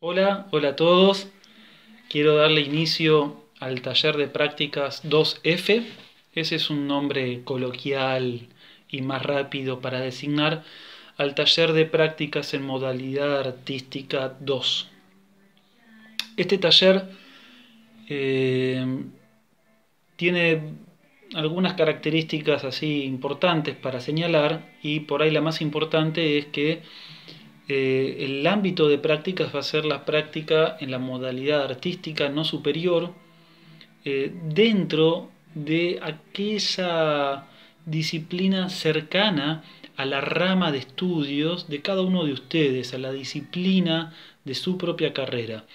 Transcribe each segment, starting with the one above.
Hola a todos. Quiero darle inicio al taller de prácticas 2F. Ese es un nombre coloquial y más rápido para designar al taller de prácticas en modalidad artística 2. Este taller eh, tiene algunas características así importantes para señalar, y por ahí la más importante es que el ámbito de prácticas va a ser la práctica en la modalidad artística no superior, dentro de aquella disciplina cercana a la rama de estudios de cada uno de ustedes, a la disciplina de su propia carrera.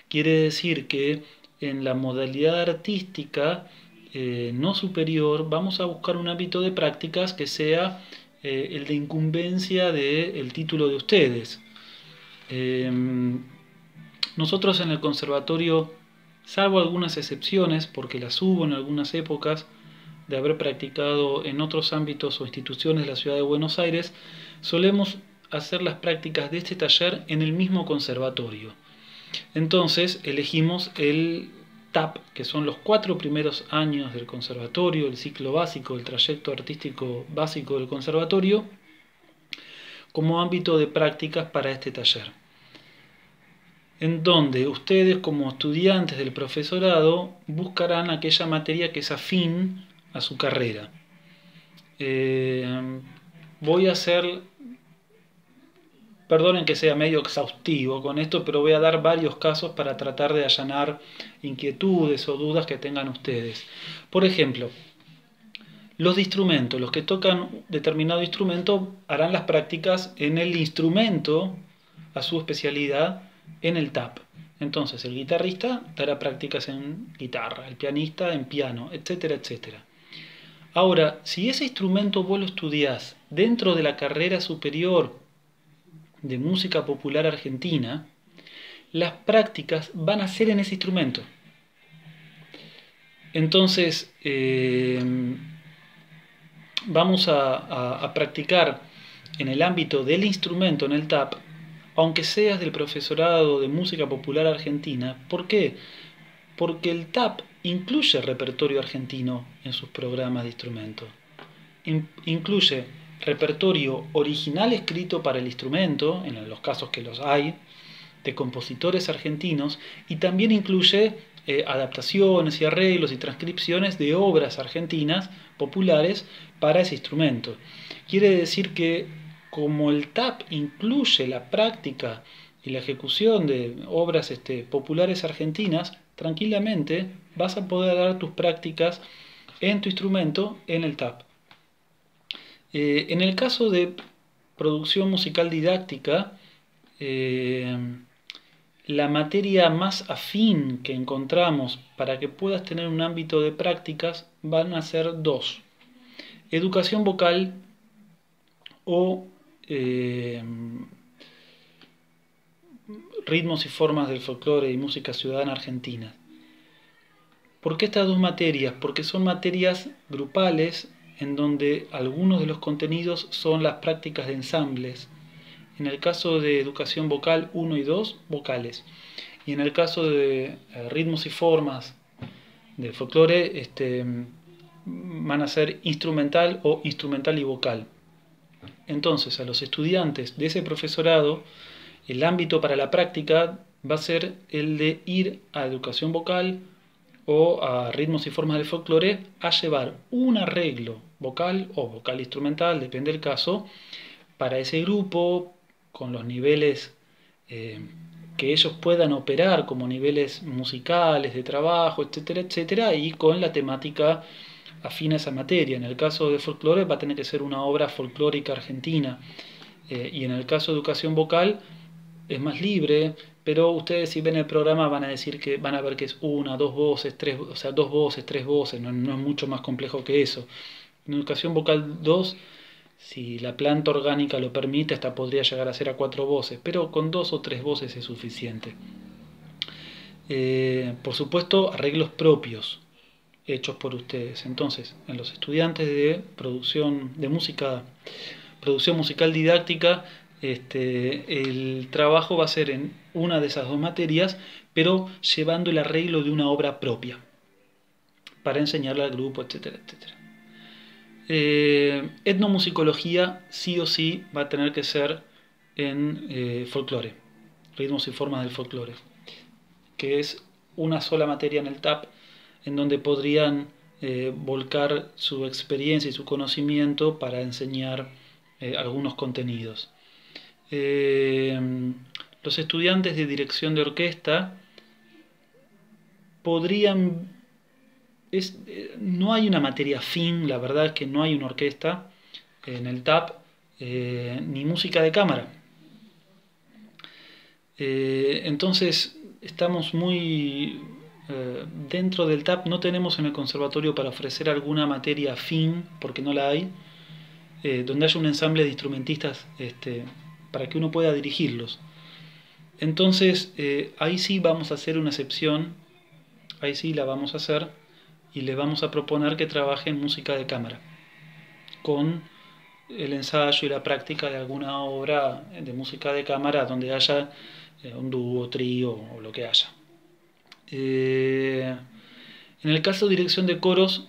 Quiere decir que en la modalidad artística no superior vamos a buscar un ámbito de prácticas que sea el de incumbencia del título de ustedes. Eh, Nosotros en el conservatorio, salvo algunas excepciones, porque las hubo en algunas épocas de haber practicado en otros ámbitos o instituciones de la ciudad de Buenos Aires, solemos hacer las prácticas de este taller en el mismo conservatorio. Entonces elegimos el TAP, que son los 4 primeros años del conservatorio, el ciclo básico, el trayecto artístico básico del conservatorio, como ámbito de prácticas para este taller, en donde ustedes como estudiantes del profesorado buscarán aquella materia que es afín a su carrera. Voy a hacer, perdonen que sea medio exhaustivo con esto, pero voy a dar varios casos para tratar de allanar inquietudes o dudas que tengan ustedes. Por ejemplo, los de instrumentos, los que tocan determinado instrumento harán las prácticas en el instrumento a su especialidad en el TAP. Entonces el guitarrista dará prácticas en guitarra, el pianista en piano, etcétera, etcétera. Ahora, si ese instrumento vos lo estudiás dentro de la carrera superior de música popular argentina, las prácticas van a ser en ese instrumento. Entonces, vamos a practicar en el ámbito del instrumento, en el TAP, aunque seas del profesorado de música popular argentina. ¿Por qué? Porque el TAP incluye repertorio argentino en sus programas de instrumento. Incluye repertorio original escrito para el instrumento, en los casos que los hay, de compositores argentinos, y también incluye adaptaciones y arreglos y transcripciones de obras argentinas populares para ese instrumento. Quiere decir que como el TAP incluye la práctica y la ejecución de obras populares argentinas, tranquilamente vas a poder dar tus prácticas en tu instrumento en el TAP. En el caso de producción musical didáctica, la materia más afín que encontramos para que puedas tener un ámbito de prácticas van a ser dos: educación vocal o ritmos y formas del folclore y música ciudadana argentina. ¿Por qué estas dos materias? Porque son materias grupales en donde algunos de los contenidos son las prácticas de ensambles. En el caso de educación vocal 1 y 2, vocales. Y en el caso de ritmos y formas del folclore, van a ser instrumental o instrumental y vocal. Entonces, a los estudiantes de ese profesorado, el ámbito para la práctica va a ser el de ir a educación vocal o a ritmos y formas del folclore a llevar un arreglo vocal o vocal instrumental, depende del caso, para ese grupo, con los niveles que ellos puedan operar como niveles musicales, de trabajo, etcétera, etcétera, y con la temática afín a esa materia. En el caso de folclore va a tener que ser una obra folclórica argentina, y en el caso de educación vocal es más libre, pero ustedes si ven el programa van a decir que van a ver que es una, dos voces, tres, o sea, dos voces, tres voces, no, no es mucho más complejo que eso. En educación vocal 2, si la planta orgánica lo permite, hasta podría llegar a ser a 4 voces, pero con 2 o 3 voces es suficiente. Por supuesto, arreglos propios hechos por ustedes. Entonces, en los estudiantes de producción de música, producción musical didáctica, el trabajo va a ser en una de esas dos materias, pero llevando el arreglo de una obra propia para enseñarle al grupo, etcétera, etcétera. Etnomusicología sí o sí va a tener que ser en folclore, ritmos y formas del folclore, que es una sola materia en el TAP, en donde podrían volcar su experiencia y su conocimiento para enseñar algunos contenidos. Los estudiantes de dirección de orquesta podrían... no hay una materia afín, la verdad es que no hay una orquesta en el TAP, ni música de cámara. Entonces estamos muy dentro del TAP, no tenemos en el conservatorio para ofrecer alguna materia afín, porque no la hay, donde haya un ensamble de instrumentistas para que uno pueda dirigirlos. Entonces ahí sí vamos a hacer una excepción, ahí sí la vamos a hacer y le vamos a proponer que trabaje en música de cámara, con el ensayo y la práctica de alguna obra de música de cámara donde haya un dúo, trío o lo que haya. En el caso de dirección de coros,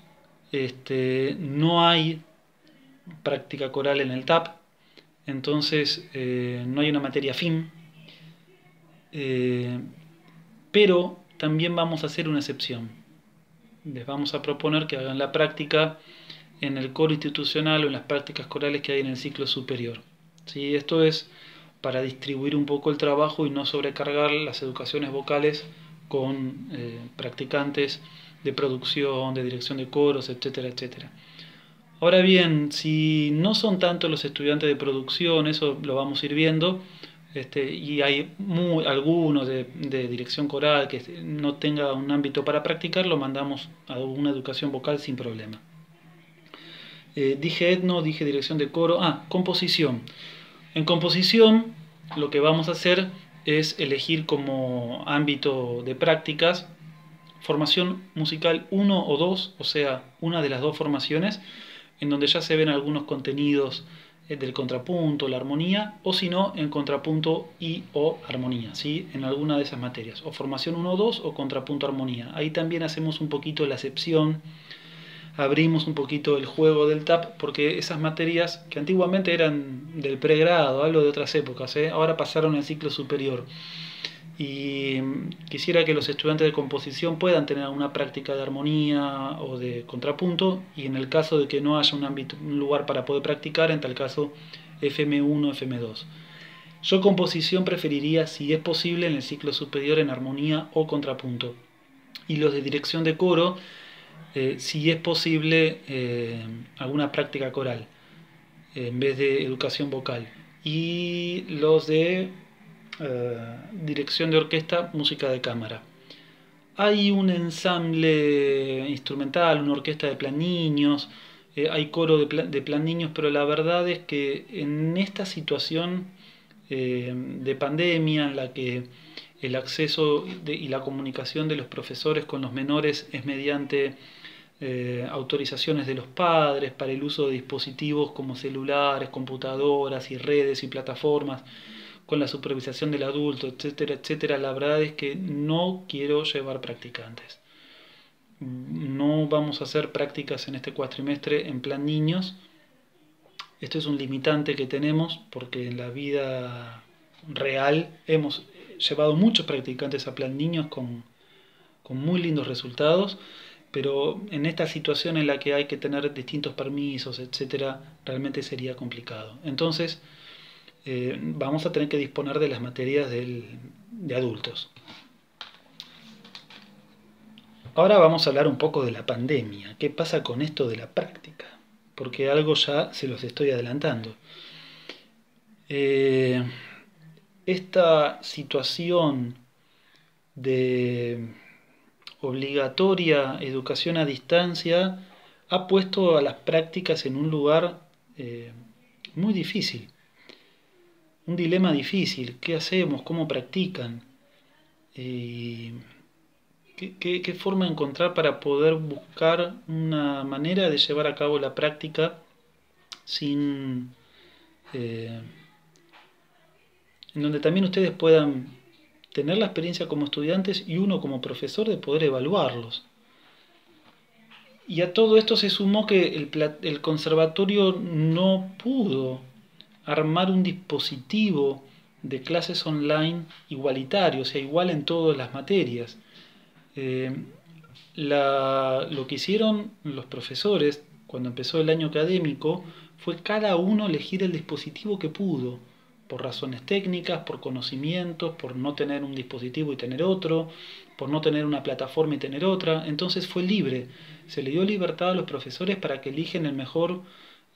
no hay práctica coral en el TAP, entonces no hay una materia afín, pero también vamos a hacer una excepción. Les vamos a proponer que hagan la práctica en el coro institucional o en las prácticas corales que hay en el ciclo superior. ¿Sí? Esto es para distribuir un poco el trabajo y no sobrecargar las educaciones vocales con practicantes de producción, de dirección de coros, etcétera, etcétera. Ahora bien, si no son tanto los estudiantes de producción, eso lo vamos a ir viendo, y hay algunos de dirección coral que no tenga un ámbito para practicar, lo mandamos a una educación vocal sin problema. Dije etno, dije dirección de coro, composición. En composición lo que vamos a hacer es elegir como ámbito de prácticas formación musical 1 o 2, o sea, una de las dos formaciones, en donde ya se ven algunos contenidos del contrapunto, la armonía, o si no, en contrapunto y o armonía, ¿sí? En alguna de esas materias, o formación 1 o 2 o contrapunto armonía. Ahí también hacemos un poquito la excepción, abrimos un poquito el juego del TAP, porque esas materias que antiguamente eran del pregrado, hablo de otras épocas, ahora pasaron al ciclo superior. Y quisiera que los estudiantes de composición puedan tener una práctica de armonía o de contrapunto, y en el caso de que no haya un lugar para poder practicar, en tal caso FM1, FM2. Yo composición preferiría, si es posible, en el ciclo superior en armonía o contrapunto. Y los de dirección de coro, si es posible, alguna práctica coral en vez de educación vocal. Y los de dirección de orquesta, música de cámara. Hay un ensamble instrumental, una orquesta de plan niños, hay coro de plan niños, pero la verdad es que en esta situación de pandemia, en la que el acceso y la comunicación de los profesores con los menores es mediante autorizaciones de los padres para el uso de dispositivos como celulares, computadoras y redes y plataformas, con la supervisación del adulto, etcétera, etcétera, la verdad es que no quiero llevar practicantes. No vamos a hacer prácticas en este cuatrimestre en plan niños. Esto es un limitante que tenemos porque en la vida real hemos llevado muchos practicantes a plan niños con muy lindos resultados, pero en esta situación en la que hay que tener distintos permisos, etcétera, realmente sería complicado. Entonces, vamos a tener que disponer de las materias de adultos. Ahora vamos a hablar un poco de la pandemia. ¿Qué pasa con esto de la práctica? Porque algo ya se los estoy adelantando. Esta situación de obligatoria educación a distancia ha puesto a las prácticas en un lugar muy difícil. Un dilema difícil. ¿Qué hacemos? ¿Cómo practican? ¿Qué forma encontrar para poder buscar una manera de llevar a cabo la práctica sin en donde también ustedes puedan tener la experiencia como estudiantes y uno como profesor de poder evaluarlos. Y a todo esto se sumó que el conservatorio no pudo armar un dispositivo de clases online igualitario, o sea, igual en todas las materias. Eh, lo que hicieron los profesores cuando empezó el año académico fue cada uno elegir el dispositivo que pudo, por razones técnicas, por conocimientos, por no tener un dispositivo y tener otro, por no tener una plataforma y tener otra. Entonces fue libre, se le dio libertad a los profesores para que eligen el mejor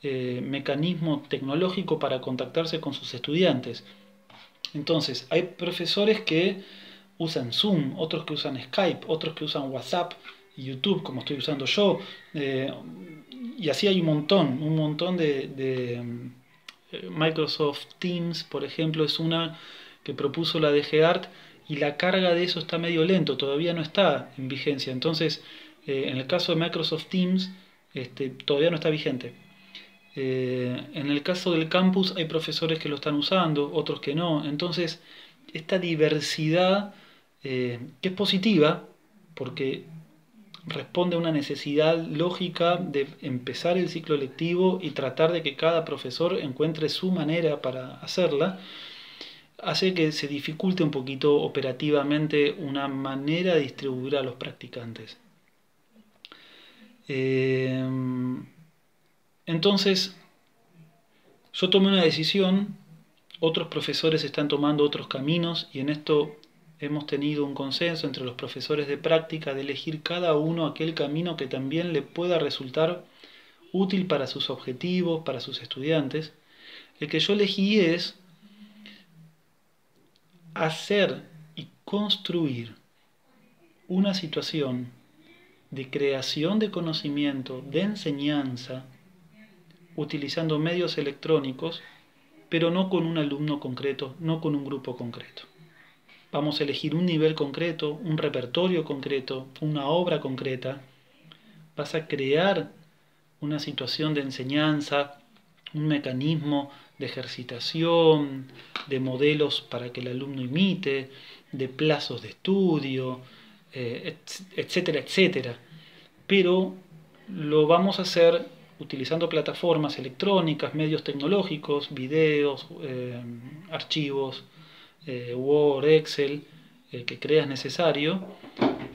mecanismo tecnológico para contactarse con sus estudiantes. Entonces hay profesores que usan Zoom, otros que usan Skype, otros que usan WhatsApp y YouTube, como estoy usando yo, y así hay un montón de Microsoft Teams, por ejemplo, es una que propuso la DGART y la carga de eso está medio lento, todavía no está en vigencia. Entonces, en el caso de Microsoft Teams, todavía no está vigente. En el caso del campus hay profesores que lo están usando, otros que no. Entonces, esta diversidad, que es positiva, porque responde a una necesidad lógica de empezar el ciclo lectivo y tratar de que cada profesor encuentre su manera para hacerla, hace que se dificulte un poquito operativamente una manera de distribuir a los practicantes. Entonces, yo tomé una decisión, otros profesores están tomando otros caminos y en esto hemos tenido un consenso entre los profesores de práctica de elegir cada uno aquel camino que también le pueda resultar útil para sus objetivos, para sus estudiantes. El que yo elegí es hacer y construir una situación de creación de conocimiento, de enseñanza, utilizando medios electrónicos, pero no con un alumno concreto, no con un grupo concreto. Vamos a elegir un nivel concreto, un repertorio concreto, una obra concreta. Vas a crear una situación de enseñanza, un mecanismo de ejercitación, de modelos para que el alumno imite, de plazos de estudio, etcétera, etcétera. Pero lo vamos a hacer utilizando plataformas electrónicas, medios tecnológicos, videos, archivos, Word, Excel, que creas necesario,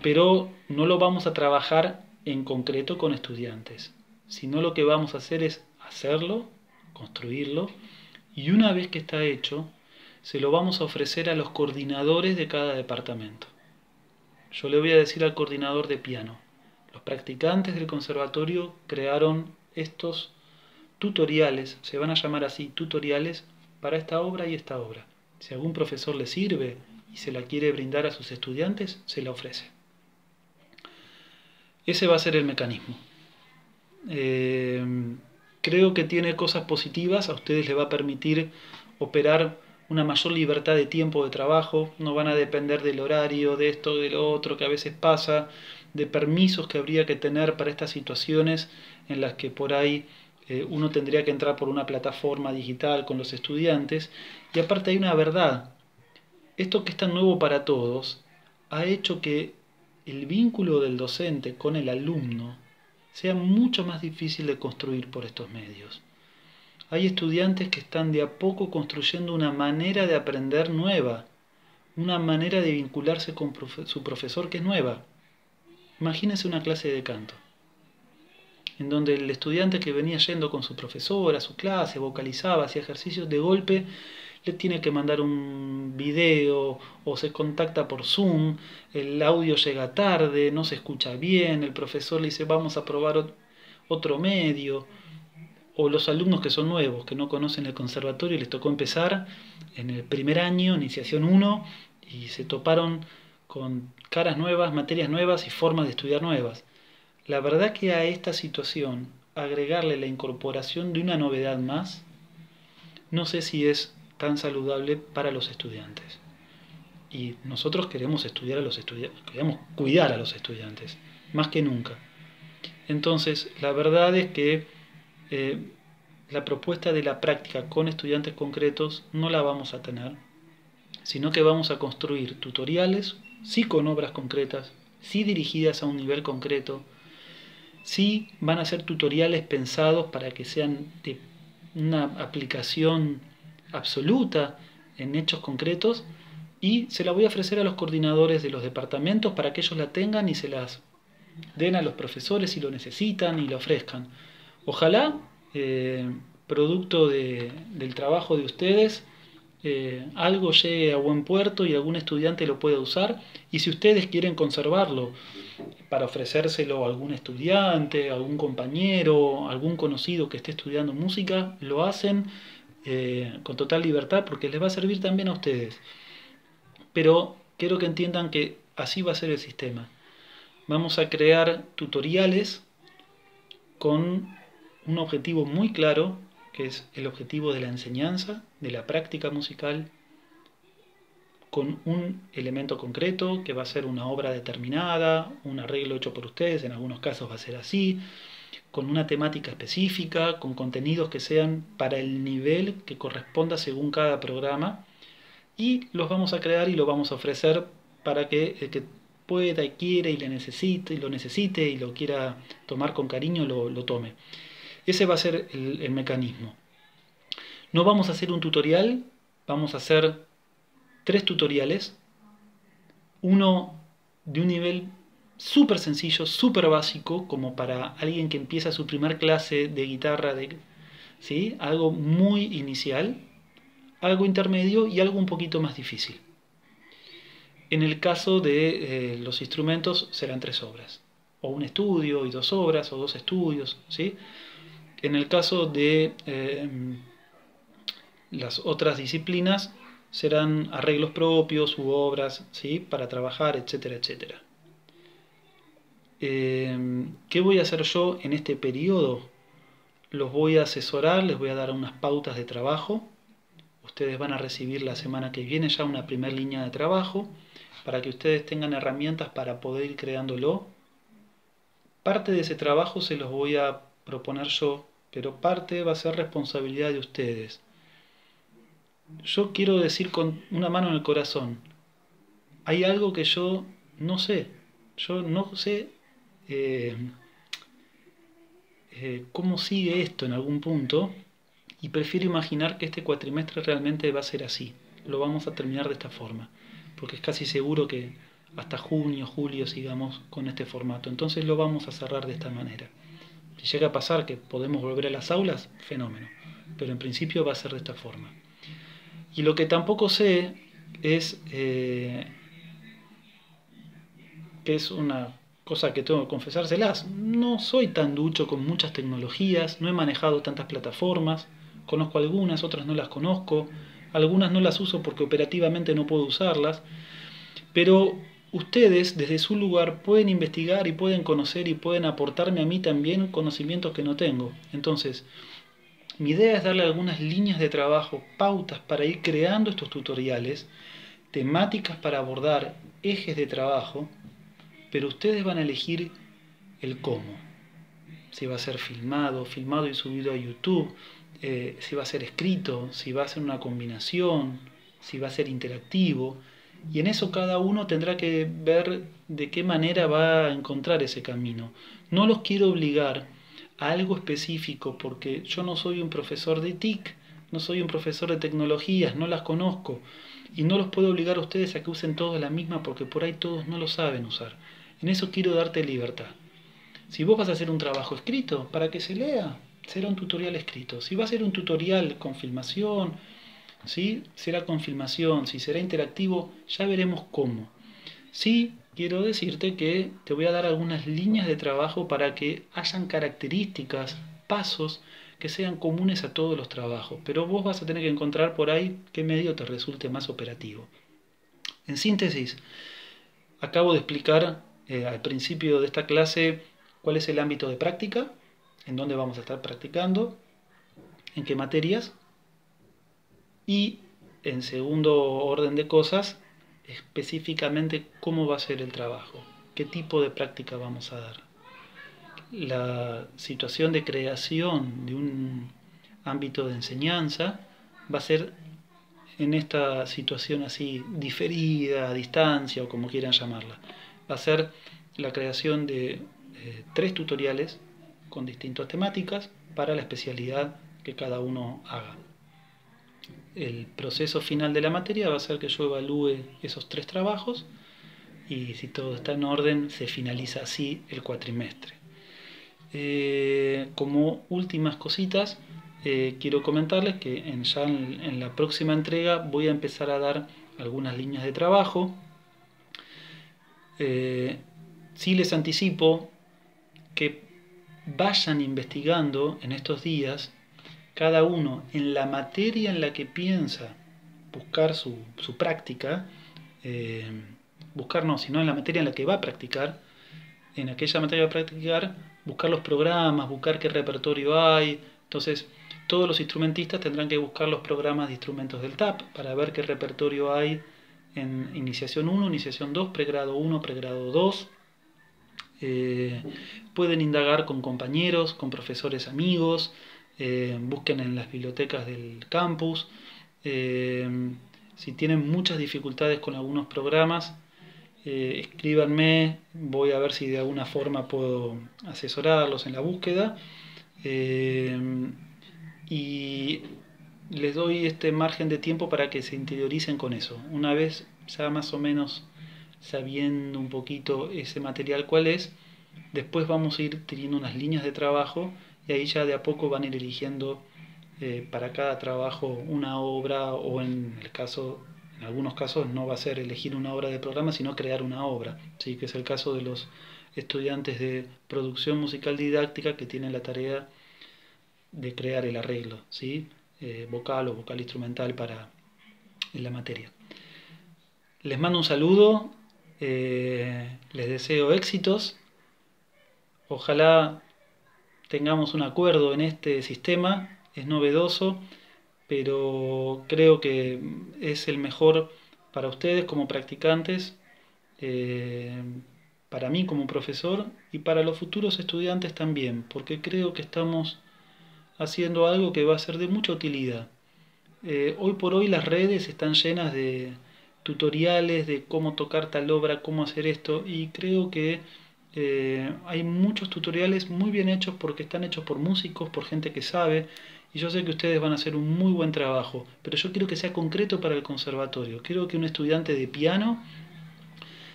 pero no lo vamos a trabajar en concreto con estudiantes, sino lo que vamos a hacer es hacerlo, construirlo, y una vez que está hecho, se lo vamos a ofrecer a los coordinadores de cada departamento. Yo le voy a decir al coordinador de piano, los practicantes del conservatorio crearon estos tutoriales, se van a llamar así, tutoriales, para esta obra y esta obra. Si algún profesor le sirve y se la quiere brindar a sus estudiantes, se la ofrece. Ese va a ser el mecanismo. Creo que tiene cosas positivas, a ustedes les va a permitir operar una mayor libertad de tiempo de trabajo, no van a depender del horario, de esto, de lo otro que a veces pasa, de permisos que habría que tener para estas situaciones en las que por ahí uno tendría que entrar por una plataforma digital con los estudiantes. Y aparte hay una verdad, esto que es tan nuevo para todos ha hecho que el vínculo del docente con el alumno sea mucho más difícil de construir por estos medios. Hay estudiantes que están de a poco construyendo una manera de aprender nueva, una manera de vincularse con su profesor que es nueva. Imagínense una clase de canto, en donde el estudiante que venía yendo con su profesor a su clase, vocalizaba, hacía ejercicios, de golpe le tiene que mandar un video o se contacta por Zoom, el audio llega tarde, no se escucha bien, el profesor le dice vamos a probar otro medio, o los alumnos que son nuevos, que no conocen el conservatorio y les tocó empezar en el primer año, iniciación 1, y se toparon con caras nuevas, materias nuevas y formas de estudiar nuevas. La verdad que a esta situación, agregarle la incorporación de una novedad más, no sé si es tan saludable para los estudiantes. Y nosotros queremos estudiar a los estudiantes, queremos cuidar a los estudiantes, más que nunca. Entonces, la verdad es que la propuesta de la práctica con estudiantes concretos no la vamos a tener. sino que vamos a construir tutoriales, sí con obras concretas, sí dirigidas a un nivel concreto, sí van a ser tutoriales pensados para que sean de una aplicación absoluta en hechos concretos, y se la voy a ofrecer a los coordinadores de los departamentos para que ellos la tengan y se las den a los profesores si lo necesitan y lo ofrezcan. Ojalá, producto del trabajo de ustedes, algo llegue a buen puerto y algún estudiante lo pueda usar, y si ustedes quieren conservarlo para ofrecérselo a algún estudiante, a algún compañero, a algún conocido que esté estudiando música, lo hacen con total libertad porque les va a servir también a ustedes. Pero quiero que entiendan que así va a ser el sistema. Vamos a crear tutoriales con un objetivo muy claro, que es el objetivo de la enseñanza, de la práctica musical, con un elemento concreto, que va a ser una obra determinada, un arreglo hecho por ustedes, en algunos casos va a ser así, con una temática específica, con contenidos que sean para el nivel que corresponda según cada programa, y los vamos a crear y los vamos a ofrecer para que el que pueda y quiera y lo necesite y lo quiera tomar con cariño, lo tome. Ese va a ser el mecanismo. No vamos a hacer un tutorial, vamos a hacer 3 tutoriales, uno de un nivel súper sencillo, súper básico, como para alguien que empieza su primer clase de guitarra, ¿sí? Algo muy inicial, algo intermedio y algo un poquito más difícil. En el caso de los instrumentos serán 3 obras, o un estudio y 2 obras, o 2 estudios, ¿sí? En el caso de las otras disciplinas serán arreglos propios u obras, ¿sí? Para trabajar, etcétera, etcétera. ¿Qué voy a hacer yo en este periodo? Los voy a asesorar, les voy a dar unas pautas de trabajo. Ustedes van a recibir la semana que viene ya una primera línea de trabajo para que ustedes tengan herramientas para poder ir creándolo. Parte de ese trabajo se los voy a proponer yo, pero parte va a ser responsabilidad de ustedes. Yo quiero decir con una mano en el corazón, hay algo que yo no sé. Yo no sé cómo sigue esto en algún punto, y prefiero imaginar que este cuatrimestre realmente va a ser así. Lo vamos a terminar de esta forma, porque es casi seguro que hasta junio, julio sigamos con este formato. Entonces lo vamos a cerrar de esta manera. Si llega a pasar que podemos volver a las aulas, fenómeno. Pero en principio va a ser de esta forma. Y lo que tampoco sé es, que es una cosa que tengo que confesárselas, no soy tan ducho con muchas tecnologías, no he manejado tantas plataformas, conozco algunas, otras no las conozco, algunas no las uso porque operativamente no puedo usarlas, pero ustedes desde su lugar pueden investigar y pueden conocer y pueden aportarme a mí también conocimientos que no tengo. Entonces, mi idea es darle algunas líneas de trabajo, pautas para ir creando estos tutoriales, temáticas para abordar ejes de trabajo, pero ustedes van a elegir el cómo. Si va a ser filmado y subido a YouTube, si va a ser escrito, si va a ser una combinación, si va a ser interactivo. Y en eso cada uno tendrá que ver de qué manera va a encontrar ese camino. No los quiero obligar a algo específico porque yo no soy un profesor de TIC, no soy un profesor de tecnologías, no las conozco. Y no los puedo obligar a ustedes a que usen todos la misma porque por ahí todos no lo saben usar. En eso quiero darte libertad. Si vos vas a hacer un trabajo escrito, para que se lea, será un tutorial escrito. Si va a ser un tutorial con filmación, ¿sí? Será con filmación. Si será interactivo, ya veremos cómo. Sí, quiero decirte que te voy a dar algunas líneas de trabajo para que hayan características, pasos que sean comunes a todos los trabajos. Pero vos vas a tener que encontrar por ahí qué medio te resulte más operativo. En síntesis, acabo de explicar al principio de esta clase cuál es el ámbito de práctica, en dónde vamos a estar practicando, en qué materias, y en segundo orden de cosas, específicamente cómo va a ser el trabajo, qué tipo de práctica vamos a dar. La situación de creación de un ámbito de enseñanza va a ser en esta situación así diferida, a distancia o como quieran llamarla. Va a ser la creación de 3 tutoriales con distintas temáticas para la especialidad que cada uno haga. El proceso final de la materia va a ser que yo evalúe esos 3 trabajos y si todo está en orden se finaliza así el cuatrimestre. Como últimas cositas, quiero comentarles que ya en la próxima entrega voy a empezar a dar algunas líneas de trabajo. Sí les anticipo que vayan investigando en estos días cada uno en la materia en la que piensa buscar su práctica, buscar no, sino en la materia en la que va a practicar, en aquella materia que va a practicar, buscar los programas, buscar qué repertorio hay. Entonces, todos los instrumentistas tendrán que buscar los programas de instrumentos del TAP para ver qué repertorio hay en iniciación 1, iniciación 2, pregrado 1, pregrado 2. Pueden indagar con compañeros, con profesores amigos, busquen en las bibliotecas del campus. Si tienen muchas dificultades con algunos programas, escríbanme, voy a ver si de alguna forma puedo asesorarlos en la búsqueda. Y les doy este margen de tiempo para que se interioricen con eso. Una vez ya más o menos sabiendo un poquito ese material cuál es, después vamos a ir teniendo unas líneas de trabajo y ahí ya de a poco van a ir eligiendo para cada trabajo una obra, o en algunos casos no va a ser elegir una obra de programa, sino crear una obra, ¿sí? Que es el caso de los estudiantes de producción musical didáctica que tienen la tarea de crear el arreglo, ¿sí? Vocal o vocal instrumental en la materia. Les mando un saludo, les deseo éxitos, ojalá tengamos un acuerdo en este sistema, es novedoso, pero creo que es el mejor para ustedes como practicantes, para mí como profesor y para los futuros estudiantes también, porque creo que estamos haciendo algo que va a ser de mucha utilidad. Hoy por hoy las redes están llenas de tutoriales de cómo tocar tal obra, cómo hacer esto, y creo que hay muchos tutoriales muy bien hechos porque están hechos por músicos, por gente que sabe, y yo sé que ustedes van a hacer un muy buen trabajo, pero yo quiero que sea concreto para el conservatorio. Quiero que un estudiante de piano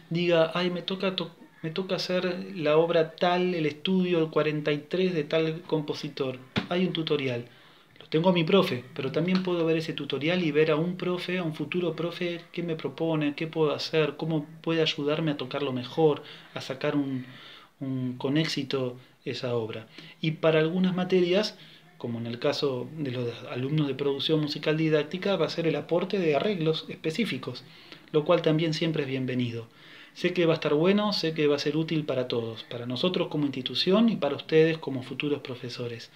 diga, ay, me toca hacer la obra tal, el estudio 43 de tal compositor. Hay un tutorial. Lo tengo a mi profe, pero también puedo ver ese tutorial y ver a un profe, a un futuro profe, qué me propone, qué puedo hacer, cómo puede ayudarme a tocarlo mejor, a sacar con éxito esa obra. Y para algunas materias, como en el caso de los alumnos de producción musical didáctica, va a ser el aporte de arreglos específicos, lo cual también siempre es bienvenido. Sé que va a estar bueno, sé que va a ser útil para todos, para nosotros como institución y para ustedes como futuros profesores.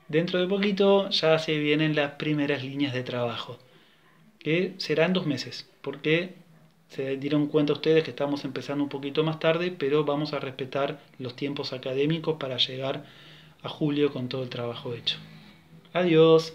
Dentro de poquito ya se vienen las primeras líneas de trabajo, que serán 2 meses, porque se dieron cuenta ustedes que estamos empezando un poquito más tarde, pero vamos a respetar los tiempos académicos para llegar a julio con todo el trabajo hecho. Adiós.